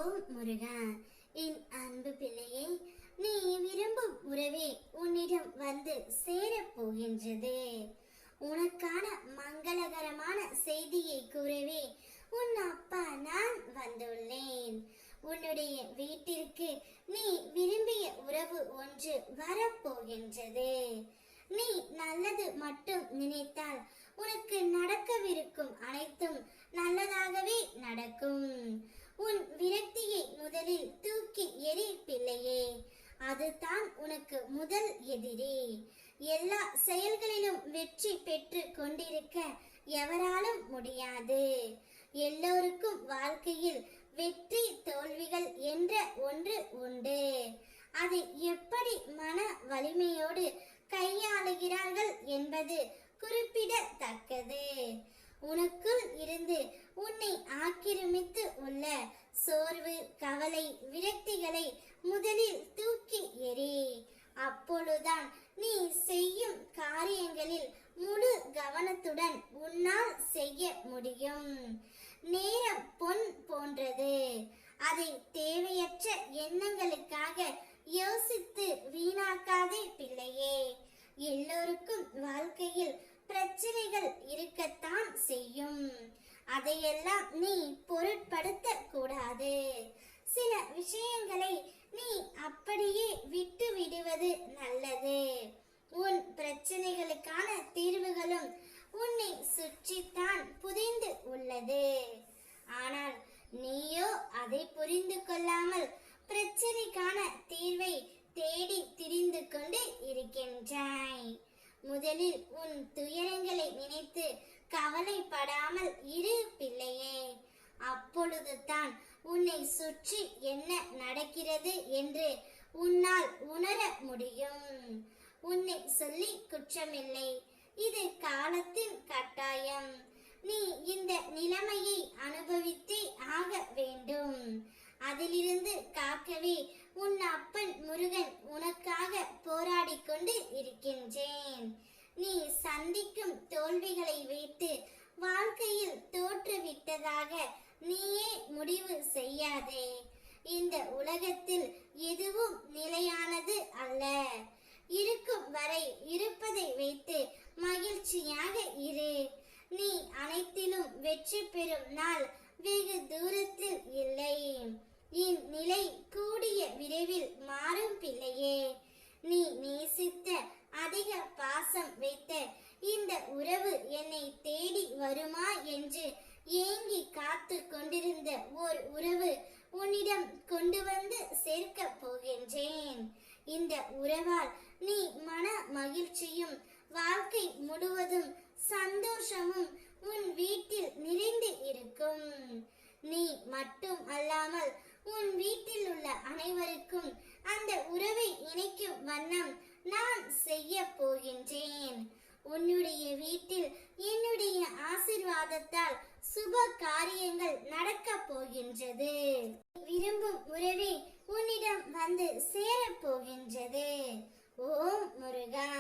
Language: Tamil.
ஓம் முருகா. என் அன்பு பிள்ளையே, நீ விரும்பும் உறவே உன்னிடம் வந்து சேரப் போகின்றது. உனக்கான மங்களகரமான செய்தியை கூறவே உன் அப்பா நான் வந்துள்ளேன். உன்னுடைய வீட்டிற்கு நீ விரும்பிய உறவு ஒன்று வரப்போகின்றது. நீ நல்லது மட்டும் நினைத்தால் உனக்கு நடக்கவிருக்கும் அனைத்தும் நல்லதாகவே நடக்கும். உன் விரக்தியை முதலில் தூக்கி எறி பிள்ளையே. அதுதான் உனக்கு முதல் எதிரி. எல்லா செயல்களிலும் வெற்றி பெற்று கொண்டிருக்க எவராலும் முடியாது. எல்லோருக்கும் வாழ்க்கையில் வெற்றி தோல்விகள் என்ற ஒன்று உண்டு. அதை எப்படி மன வலிமையோடு கையாளுகிறார்கள் என்பது குறிப்பிடத்தக்கது. உனக்குள் இருந்து உன்னை ஆக்கிரமித்து உள்ள சோர்வு, கவலை, விரக்திகளை முதலில் தூக்கி எறி. அப்பொழுதுதான் நீ செய்யும் காரியங்களில் முழு கவனத்துடன் உன்னால் செய்ய முடியும். நேரம் பொன் போன்றது. அதை தேவையற்ற எண்ணங்களுக்காக யோசித்து வீணாக்காதே பிள்ளையே. எல்லோருக்கும் வாழ்க்கையில் பிரச்சனைகள் இருக்கத்தான் செய்யும். அதையெல்லாம் நீ பொருட்படுத்த கூடாது. சில விஷயங்களை நீ அப்படியே விட்டு விடுவது நல்லது. உன் பிரச்சனைகளுக்கான தீர்வுகளும் உன்னை சுற்றித்தான் புதைந்து உள்ளது. ஆனால் நீயோ அதை புரிந்து கொள்ளாமல் பிரச்சனைக்கான தீர்வை தேடி திரிந்து கொண்டு இருக்கின்றாய். முதலில் உன் துயரங்களை நினைத்து கவலைப்படாமல் இரு பிள்ளையே. அப்பொழுது தான் உன்னை சுற்றி என்ன நடக்கிறது என்று உன்னால் உணர முடியும். உன்னை சொல்லி குற்றமில்லை, இது காலத்தின் கட்டாயம். நீ இந்த நிலைமையை அனுபவித்தே ஆக வேண்டும். அதிலிருந்து காக்கவே உன் அப்பன் முருகன் உனக்காக போராடி கொண்டு இருக்கின்றேன். நீ சந்திக்கும் தோல்விகளை வைத்து வாழ்க்கையில் தோற்றுவிட்டதாக நீயே முடிவு செய்யாதே. இந்த உலகத்தில் எதுவும் நிலையானது அல்ல. இருக்கும் வரை இருப்பதை வைத்து மகிழ்ச்சியாக இரு. நீ அனைத்திலும் வெற்றி பெறும் நாள் வெகு தூரத்தில் இல்லை. இந்நிலை கூடிய விரைவில் மாறும் பிள்ளையே. நீ நேசித்த, அதிக பாசம் வைத்த இந்த உறவு என்னை தேடி வருமா என்று ஏங்கி காத்து கொண்டிருந்த ஓர் உறவு உன்னிடம் கொண்டு வந்து சேர்க்க போகின்றேன். இந்த உறவால் நீ மன மகிழ்ச்சியும் வாழ்க்கை முழுவதும் சந்தோஷமும் உன் வீட்டில் நிறைந்து இருக்கும். நீ மட்டும் அல்லாமல் உன் வீட்டில் உள்ள அனைவருக்கும் அந்த உறவை இணைக்கும் வண்ணம் நான் செய்ய போகின்றேன். உன்னுடைய வீட்டில் என்னுடைய ஆசீர்வாதத்தால் சுப காரியங்கள் நடக்க போகின்றது. விரும்பும் உறவே உன்னிடம் வந்து சேரப் போகின்றது. ஓம் முருகா.